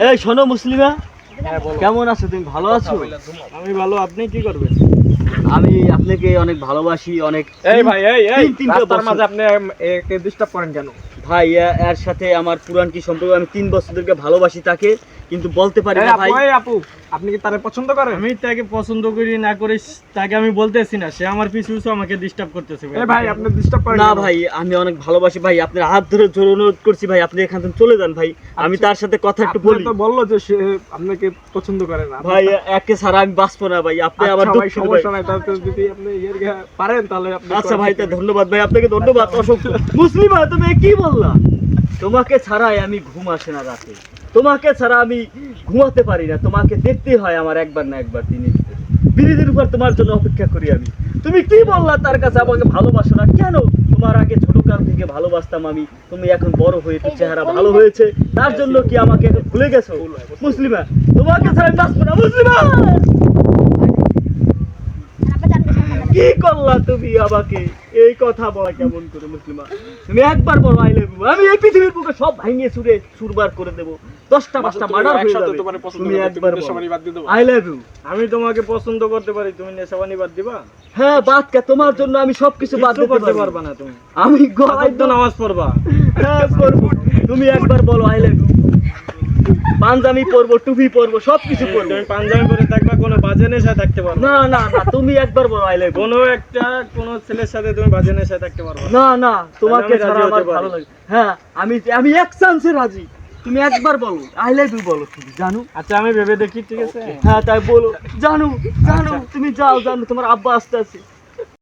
এই শোনো মুসলিমা, হ্যাঁ বলো। কেমন আছো তুমি? ভালো আছো? আমি ভালো, আপনি কি করবেন? আমি আপনাকে অনেক ভালোবাসি, অনেক। এই ভাই এই তিনটে রাস্তার বছর- মাঝে আপনি একে ডিস্টার্ব করেন কেন? ভাই এর সাথে আমার পুরান কি সম্পর্ক, আমি 3 বছর ধরে ভালোবাসি তাকে, কিন্তু বলতে পারি এই না আপু, ভাই। এই আপু, আপনি কি তারে পছন্দ করেন? আমি তাকে পছন্দ করি না করি তাকে আমি বলতেছি না, সে আমার পিছু পিছু আমাকে ডিস্টার্ব করতেছে এই ভাই আপনি ডিস্টার্ব করেন না কেন? ভাই, আমি অনেক ভালোবাসি ভাই, আপনার হাত ধরে জোর অনুরোধ করছি ভাই, আপনি এখান থেকে চলে যান ভাই। আমি তার সাথে কথা একটু আপনি বলি। তো বললো যে সে আপনাকে পছন্দ করে না। ভাই একে ছাড়া আমি বাঁচবো না ভাই, আপনি আমার আচ্ছা ভাই, দুঃখ সমস্যা নাই, তাতে যদি আপনি পারেন তাহলে আপনি আচ্ছা করেন। ভাই, তা ধন্যবাদ ভাই, আপনাকে ধন্যবাদ অসংখ্য। মুসলিমা তুমি কি বললা? তোমাকে ছাড়াই আমি ঘুম আসে না রাতে, তোমাকে ছাড়া আমি ঘুমাতে পারি না, তোমাকে দেখতেই হয় আমার একবার না একবার দিনের ভিতরে। বিরিদের উপর তোমার জন্য অপেক্ষা করি আমি। তুমি কি বললা তার কাছে আমাকে ভালোবাসো না কেন? তোমার আগে ছোটকাল থেকে ভালোবাসতাম আমি, তুমি এখন বড় হয়ে তো চেহারা ভালো হয়েছে, তার জন্য কি আমাকে এখন ভুলে গেছো? মুসলিমা তোমাকে ছাড়া আমি বাঁচবো না। মুসলিমা কি করলা তুমি আমাকে? এই কথা বলা কেমন করে মুসলিমা? তুমি একবার বলো আই লাভ ইউ, আমি এই পৃথিবীর বুকে সব ভাঙিয়ে চুরে চুরবার করে দেব, 10টা 5টা মার্ডার হয়ে যাবে। তুমি একবার বলো আই লাভ ইউ। আমি তোমাকে পছন্দ করতে পারি, তুমি নেশাবানি বাদ দিবা? হ্যাঁ বাদ কে, তোমার জন্য আমি সবকিছু বাদ দিতে করতে পারবো পারবা না তুমি? আমি গলায় পাঁচ ওয়াক্ত নামাজ পড়বা? হ্যাঁ করবো। তুমি একবার বলো আই লাভ ইউ। পাঞ্জাবি পরবো, টুপি পরবো, সবকিছু পরবো। তুমি পাঞ্জাবি পরে থাকবা, কোনো বাজে নেশায় থাকতে পারবা না? না না না, তুমি একবার বলো আই লাভ ইউ। কোনো ছেলের সাথে তুমি বাজে নেশায় থাকতে পারবা না? না না, তোমাকে আমি রাজি ছাড়া আমার হতে পারি। ভালো লাগে। হ্যাঁ আমি এক চান্সে রাজি। তুমি একবার বলো আই লাভ ইউ, বলো তুমি জানো। আচ্ছা আমি ভেবে দেখি, ঠিক আছে? হ্যাঁ তাই বলো। জানো জানো, তুমি যাও, জানো তোমার আব্বা আসতে আছে।